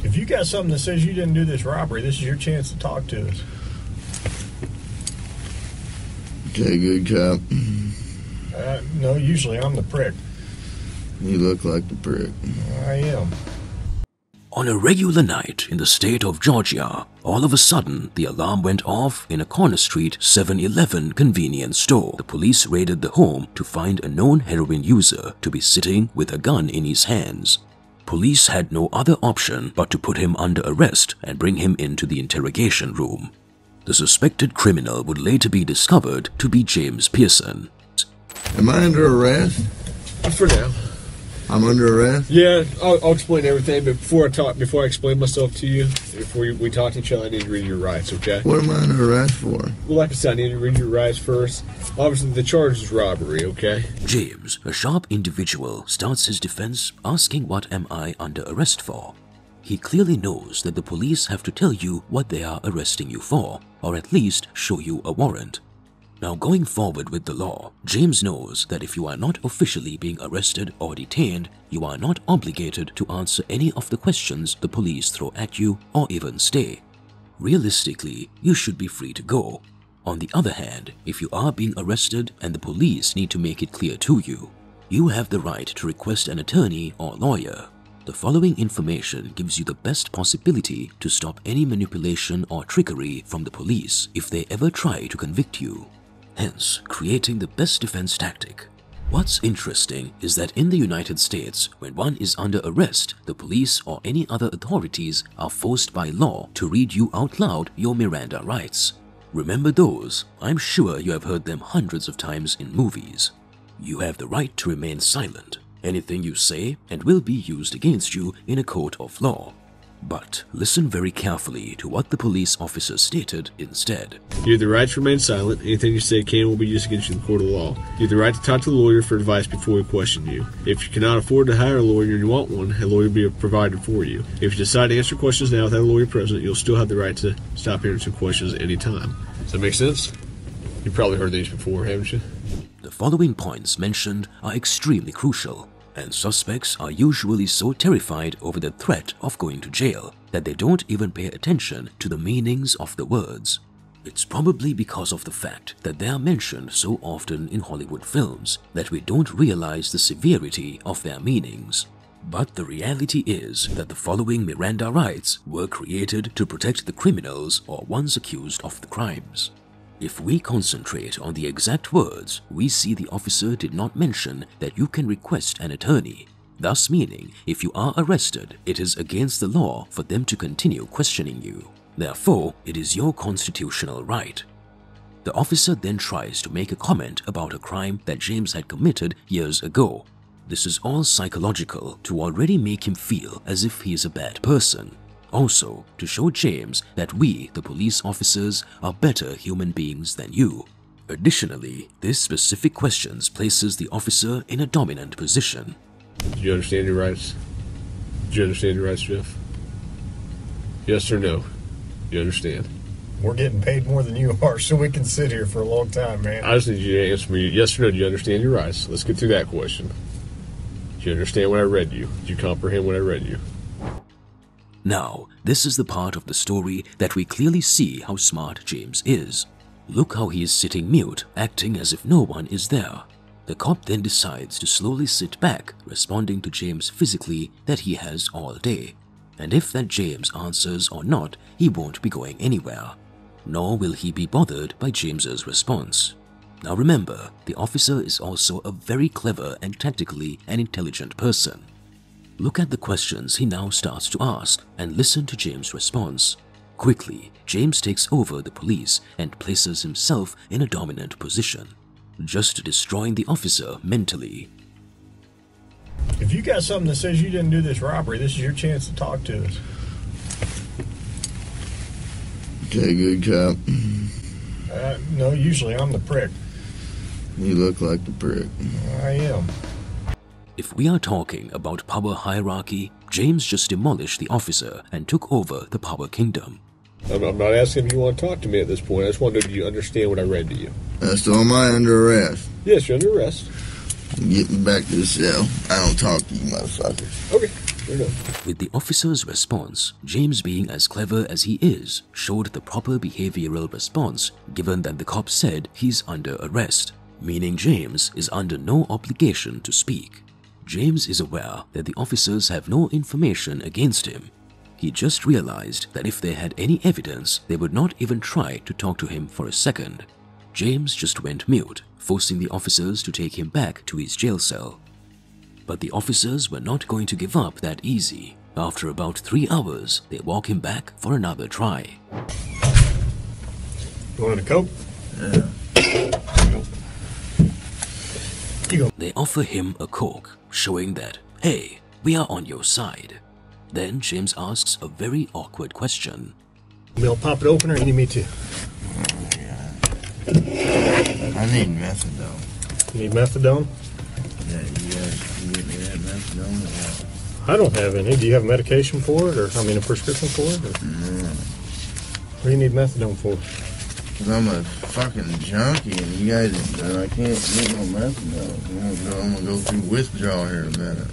If you got something that says you didn't do this robbery, this is your chance to talk to us. Okay, good cop. No, usually I'm the prick. You look like the prick. I am. On a regular night in the state of Georgia, all of a sudden, the alarm went off in a corner street 7-Eleven convenience store. The police raided the home to find a known heroin user to be sitting with a gun in his hands. Police had no other option but to put him under arrest and bring him into the interrogation room. The suspected criminal would later be discovered to be James Pearson. Am I under arrest? For now. I'm under arrest? Yeah, I'll explain everything, but before I explain myself to you, before we talk to each other, I need to read your rights, okay? What am I under arrest for? Well, like I said, I need to read your rights first. Obviously, the charge is robbery, okay? James, a sharp individual, starts his defense asking what am I under arrest for. He clearly knows that the police have to tell you what they are arresting you for, or at least show you a warrant. Now, going forward with the law, James knows that if you are not officially being arrested or detained, you are not obligated to answer any of the questions the police throw at you or even stay. Realistically, you should be free to go. On the other hand, if you are being arrested and the police need to make it clear to you, you have the right to request an attorney or lawyer. The following information gives you the best possibility to stop any manipulation or trickery from the police if they ever try to convict you, hence creating the best defense tactic. What's interesting is that in the United States, when one is under arrest, the police or any other authorities are forced by law to read you out loud your Miranda rights. Remember those? I'm sure you have heard them hundreds of times in movies. You have the right to remain silent. Anything you say and will be used against you in a court of law. But listen very carefully to what the police officer stated instead. You have the right to remain silent. Anything you say can and will be used against you in the court of law. You have the right to talk to a lawyer for advice before we question you. If you cannot afford to hire a lawyer and you want one, a lawyer will be provided for you. If you decide to answer questions now without a lawyer present, you'll still have the right to stop answering questions at any time. Does that make sense? You've probably heard these before, haven't you? The following points mentioned are extremely crucial, and suspects are usually so terrified over the threat of going to jail that they don't even pay attention to the meanings of the words. It's probably because of the fact that they are mentioned so often in Hollywood films that we don't realize the severity of their meanings. But the reality is that the following Miranda rights were created to protect the criminals or ones accused of the crimes. If we concentrate on the exact words, we see the officer did not mention that you can request an attorney, thus meaning if you are arrested, it is against the law for them to continue questioning you. Therefore, it is your constitutional right. The officer then tries to make a comment about a crime that James had committed years ago. This is all psychological to already make him feel as if he is a bad person. Also, to show James that we, the police officers, are better human beings than you. Additionally, this specific questions places the officer in a dominant position. Do you understand your rights? Do you understand your rights, Jeff? Yes or no? You understand? We're getting paid more than you are, so we can sit here for a long time, man. I just need you to answer me yes or no. Do you understand your rights? Let's get through that question. Do you understand what I read you? Did you comprehend what I read you? Now, this is the part of the story that we clearly see how smart James is. Look how he is sitting mute, acting as if no one is there. The cop then decides to slowly sit back, responding to James physically that he has all day. And if that James answers or not, he won't be going anywhere. Nor will he be bothered by James's response. Now remember, the officer is also a very clever and tactically an intelligent person. Look at the questions he now starts to ask and listen to James' response. Quickly, James takes over the police and places himself in a dominant position, just destroying the officer mentally. If you got something that says you didn't do this robbery, this is your chance to talk to us. Okay, good cop. No, usually I'm the prick. You look like the prick. I am. If we are talking about power hierarchy, James just demolished the officer and took over the power kingdom. I'm not asking if you want to talk to me at this point. I just wanted to know, do you understand what I read to you? So am I under arrest? Yes, you're under arrest. Get me back to the cell. I don't talk to you motherfuckers. Okay. Here you go. With the officer's response, James, being as clever as he is, showed the proper behavioral response given that the cop said he's under arrest, meaning James is under no obligation to speak. James is aware that the officers have no information against him. He just realized that if they had any evidence, they would not even try to talk to him for a second. James just went mute, forcing the officers to take him back to his jail cell. But the officers were not going to give up that easy. After about 3 hours, they walk him back for another try. You wanted a Coke? Yeah. You go. They offer him a Coke, showing that, hey, we are on your side. Then James asks a very awkward question. We'll pop it open, or you need me to? I need methadone. You need methadone? Yeah, you guys can get me that methadone? I don't have any. Do you have medication for it, or a prescription for it? Or? No. What do you need methadone for? Because I'm a fucking junkie, and you guys, I can't get no methadone. I'm gonna go through withdrawal here in a minute.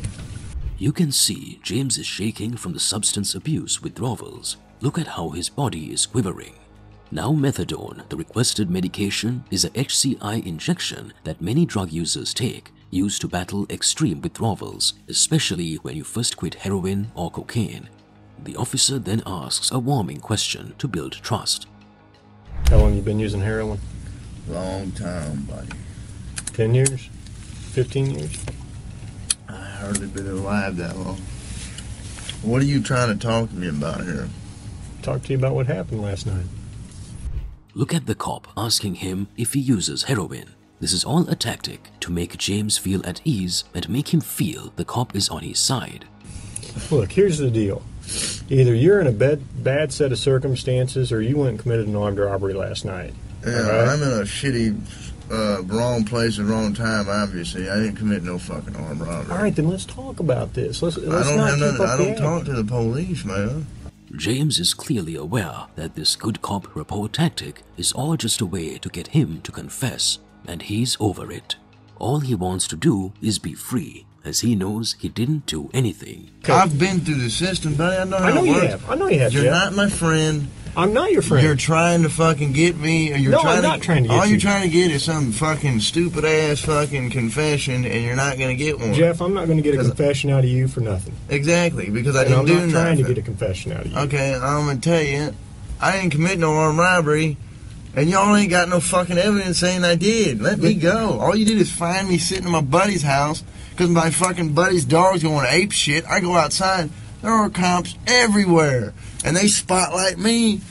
You can see James is shaking from the substance abuse withdrawals. Look at how his body is quivering. Now methadone, the requested medication, is a HCI injection that many drug users take, used to battle extreme withdrawals, especially when you first quit heroin or cocaine. The officer then asks a warming question to build trust. How long you been using heroin? Long time, buddy. 10 years? 15 years? I hardly been alive that long. What are you trying to talk to me about here? Talk to you about what happened last night. Look at the cop asking him if he uses heroin. This is all a tactic to make James feel at ease and make him feel the cop is on his side. Look, here's the deal. Either you're in a bad set of circumstances, or you went and committed an armed robbery last night. Yeah, All right? I'm in a shitty, wrong place at the wrong time, obviously. I didn't commit no fucking armed robbery. All right, then let's talk about this. Let's I not don't have keep nothing. up I the don't talk act. to the police, man. James is clearly aware that this good cop report tactic is all just a way to get him to confess, and he's over it. All he wants to do is be free, as he knows he didn't do anything. Okay. I've been through the system, buddy. I know how I know it you works. have. I know you have, You're Jeff. not my friend. I'm not your friend. You're trying to fucking get me. Or you're No, trying I'm not trying to get all you. you're trying to get is some fucking stupid ass fucking confession, and you're not going to get one. Jeff, I'm not going to get a 'Cause- confession out of you for nothing. Exactly, because I And didn't I'm do not nothing. trying to get a confession out of you. Okay, I'm going to tell you, I didn't commit no armed robbery, and y'all ain't got no fucking evidence saying I did. Let me go. All you did is find me sitting in my buddy's house because my fucking buddy's dog's going ape shit. I go outside, there are cops everywhere, and they spotlight me.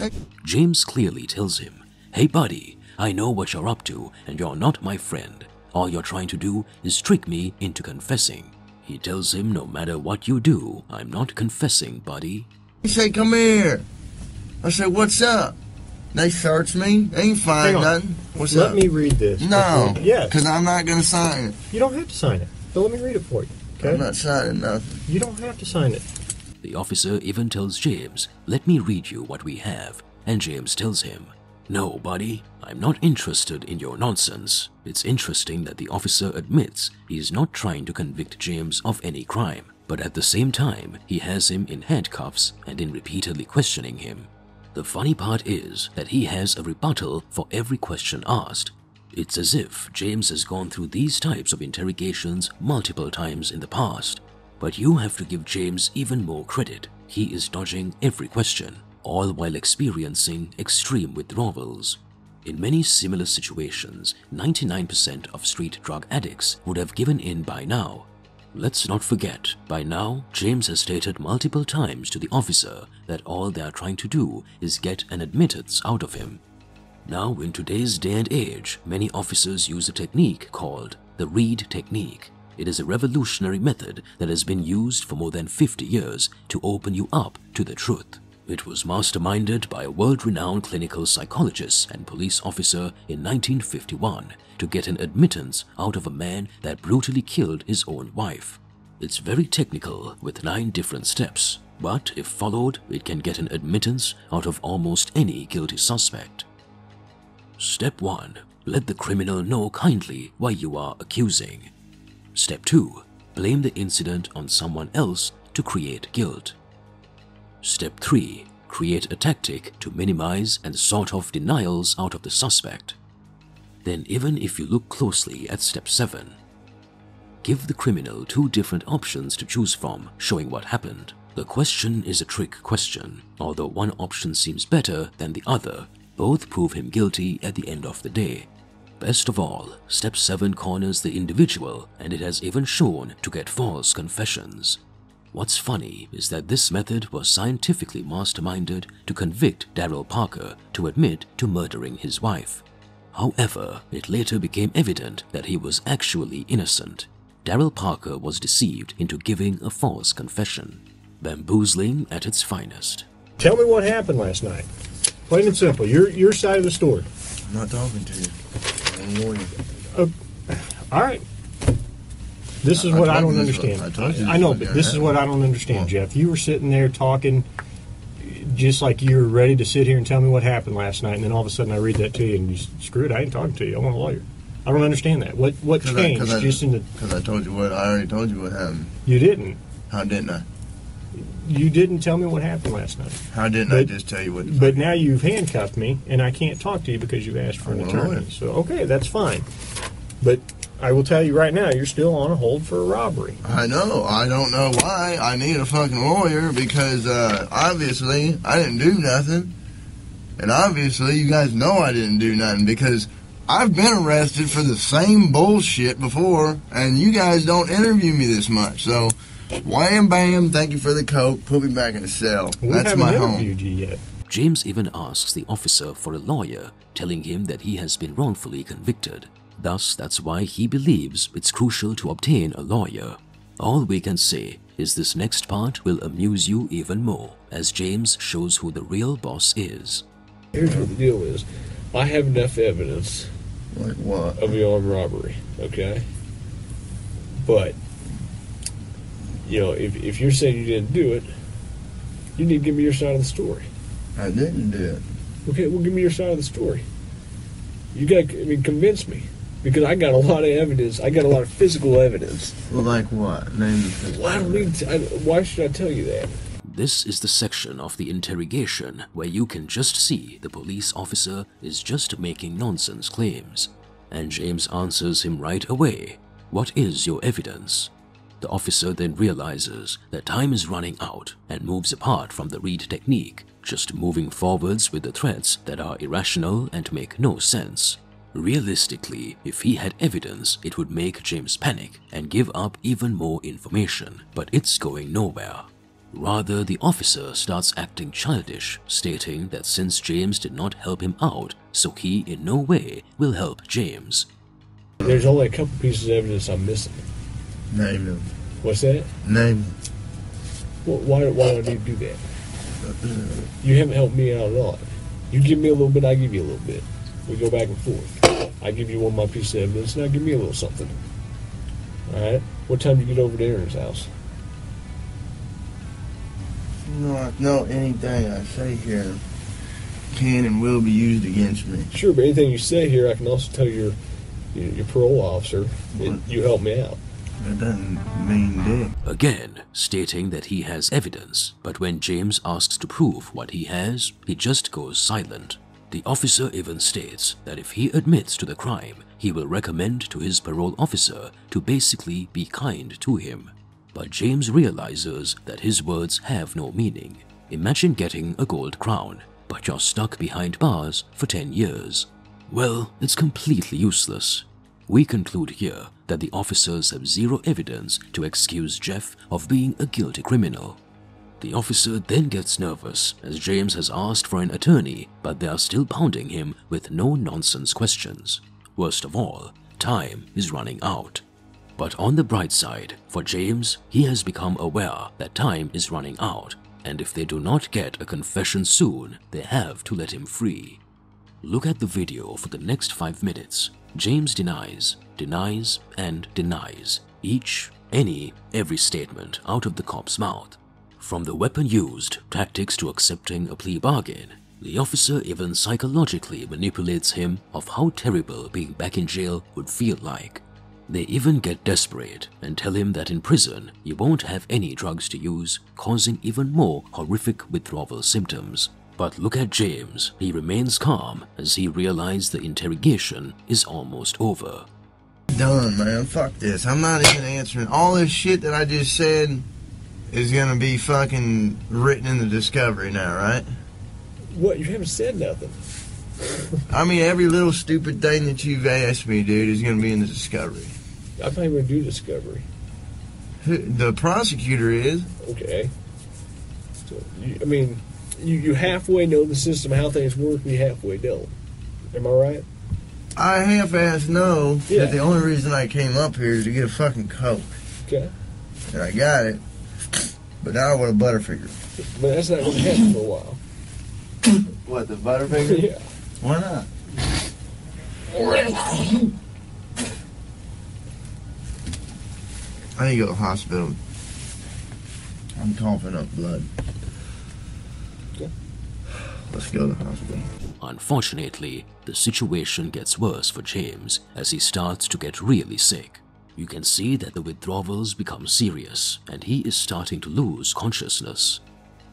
James clearly tells him, hey buddy, I know what you're up to and you're not my friend. All you're trying to do is trick me into confessing. He tells him, no matter what you do, I'm not confessing, buddy. He say, come here. I say, what's up? They search me. They ain't find Hang on. nothing. What's Let up? me read this. No. Yes. Because I'm not going to sign it. You don't have to sign it. But let me read it for you. Okay? I'm not signing nothing. You don't have to sign it. The officer even tells James, let me read you what we have. And James tells him, no, buddy, I'm not interested in your nonsense. It's interesting that the officer admits he's not trying to convict James of any crime, but at the same time, he has him in handcuffs and in repeatedly questioning him. The funny part is that he has a rebuttal for every question asked. It's as if James has gone through these types of interrogations multiple times in the past. But you have to give James even more credit. He is dodging every question, all while experiencing extreme withdrawals. In many similar situations, 99% of street drug addicts would have given in by now. Let's not forget, by now, James has stated multiple times to the officer that all they are trying to do is get an admittance out of him. Now, in today's day and age, many officers use a technique called the Reed technique. It is a revolutionary method that has been used for more than 50 years to open you up to the truth. It was masterminded by a world-renowned clinical psychologist and police officer in 1951 to get an admittance out of a man that brutally killed his own wife. It's very technical with 9 different steps, but if followed, it can get an admittance out of almost any guilty suspect. Step 1. Let the criminal know kindly why you are accusing. Step 2. Blame the incident on someone else to create guilt. Step 3. Create a tactic to minimize and sort of denials out of the suspect. Then even if you look closely at step 7, give the criminal 2 different options to choose from, showing what happened. The question is a trick question. Although one option seems better than the other, both prove him guilty at the end of the day. Best of all, step 7 corners the individual, and it has even shown to get false confessions. What's funny is that this method was scientifically masterminded to convict Daryl Parker to admit to murdering his wife. However, it later became evident that he was actually innocent. Daryl Parker was deceived into giving a false confession. Bamboozling at its finest. Tell me what happened last night. Plain and simple. Your side of the story. I'm not talking to you. I'm a lawyer. All right. This is what I don't understand. I know, but this is what I don't understand, Jeff. You were sitting there talking just like you were ready to sit here and tell me what happened last night, and then all of a sudden I read that to you, and you screw it, I ain't talking to you. I want a lawyer. I don't understand that. What changed? Because I told you what. I already told you what happened. You didn't. How didn't I? You didn't tell me what happened last night. How didn't I just tell you what? But now you've handcuffed me, and I can't talk to you because you've asked for an attorney. So, okay, that's fine. But I will tell you right now, you're still on a hold for a robbery. I know. I don't know why. I need a fucking lawyer because obviously I didn't do nothing. And obviously you guys know I didn't do nothing because I've been arrested for the same bullshit before, and you guys don't interview me this much. So, wham bam, thank you for the coke, put me back in the cell. That's my home. We haven't interviewed you yet. James even asks the officer for a lawyer, telling him that he has been wrongfully convicted. Thus, that's why he believes it's crucial to obtain a lawyer. All we can say is this next part will amuse you even more, as James shows who the real boss is. Here's what the deal is. I have enough evidence Like what? of the armed robbery, okay? But, you know, if you're saying you didn't do it, you need to give me your side of the story. I didn't do it. Okay, well, give me your side of the story. You got to, convince me. Because I got a lot of evidence. I got a lot of physical evidence. Well, like what? Name the physical. Well, I don't need to, why should I tell you that? This is the section of the interrogation where you can just see the police officer is just making nonsense claims. And James answers him right away. What is your evidence? The officer then realizes that time is running out and moves apart from the read technique, just moving forwards with the threats that are irrational and make no sense. Realistically, if he had evidence, it would make James panic and give up even more information, but it's going nowhere. Rather, the officer starts acting childish, stating that since James did not help him out, so he in no way will help James. There's only a couple pieces of evidence I'm missing. Name them. What's that? Name them. Well, why do I need to do that? You haven't helped me out at all. You give me a little bit, I give you a little bit. We go back and forth. I give you one of my pieces of evidence, now give me a little something. Alright? What time do you get over to Aaron's house? No, anything I say here can and will be used against me. Sure, but anything you say here, I can also tell your parole officer that you helped me out. That doesn't mean dick. Again, stating that he has evidence, but when James asks to prove what he has, he just goes silent. The officer even states that if he admits to the crime, he will recommend to his parole officer to basically be kind to him. But James realizes that his words have no meaning. Imagine getting a gold crown, but you're stuck behind bars for 10 years. Well, it's completely useless. We conclude here that the officers have zero evidence to excuse Jeff of being a guilty criminal. The officer then gets nervous as James has asked for an attorney, but they are still pounding him with no-nonsense questions. Worst of all, time is running out. But on the bright side, for James, he has become aware that time is running out, and if they do not get a confession soon, they have to let him free. Look at the video for the next 5 minutes. James denies, and denies every statement out of the cop's mouth. From the weapon used, tactics to accepting a plea bargain, the officer even psychologically manipulates him of how terrible being back in jail would feel like. They even get desperate and tell him that in prison he won't have any drugs to use, causing even more horrific withdrawal symptoms. But look at James. He remains calm as he realizes the interrogation is almost over. Done, man. Fuck this. I'm not even answering. All this shit that I just said is gonna be fucking written in the discovery now, right? What? You haven't said nothing. I mean, every little stupid thing that you've asked me, dude, is gonna be in the discovery. I'm not even going to do discovery. The prosecutor is. Okay. So, you halfway know the system, how things work, we halfway don't. Am I right? I half-ass know Yeah. that the only reason I came up here is to get a fucking Coke. Okay. And I got it. But now I want a Butterfinger. But that's not going to happen for a while. What, the Butterfinger? Yeah. Why not? I need to go to the hospital. I'm coughing up blood. Okay. Let's go to the hospital. Unfortunately, the situation gets worse for James as he starts to get really sick. You can see that the withdrawals become serious and he is starting to lose consciousness.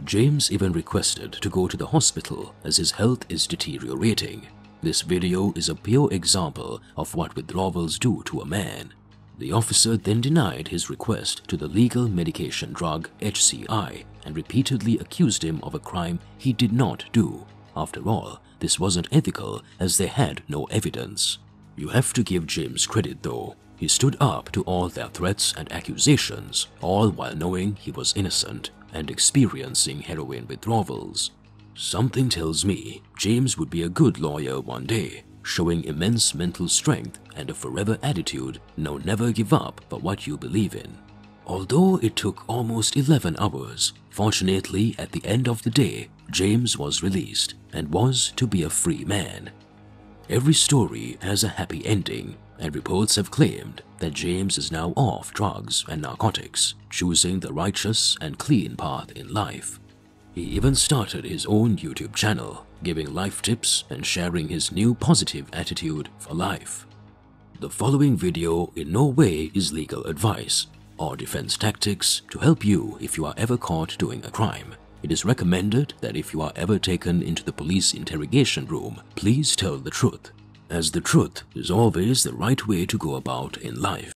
James even requested to go to the hospital as his health is deteriorating. This video is a pure example of what withdrawals do to a man. The officer then denied his request to the legal medication drug HCI and repeatedly accused him of a crime he did not do. After all, this wasn't ethical as they had no evidence. You have to give James credit though. He stood up to all their threats and accusations, all while knowing he was innocent and experiencing heroin withdrawals. Something tells me James would be a good lawyer one day, showing immense mental strength and a forever attitude, no never give up for what you believe in. Although it took almost 11 hours, fortunately at the end of the day, James was released and was to be a free man. Every story has a happy ending, and reports have claimed that James is now off drugs and narcotics, choosing the righteous and clean path in life. He even started his own YouTube channel, giving life tips and sharing his new positive attitude for life. The following video in no way is legal advice or defense tactics to help you if you are ever caught doing a crime. It is recommended that if you are ever taken into the police interrogation room, please tell the truth, as the truth is always the right way to go about in life.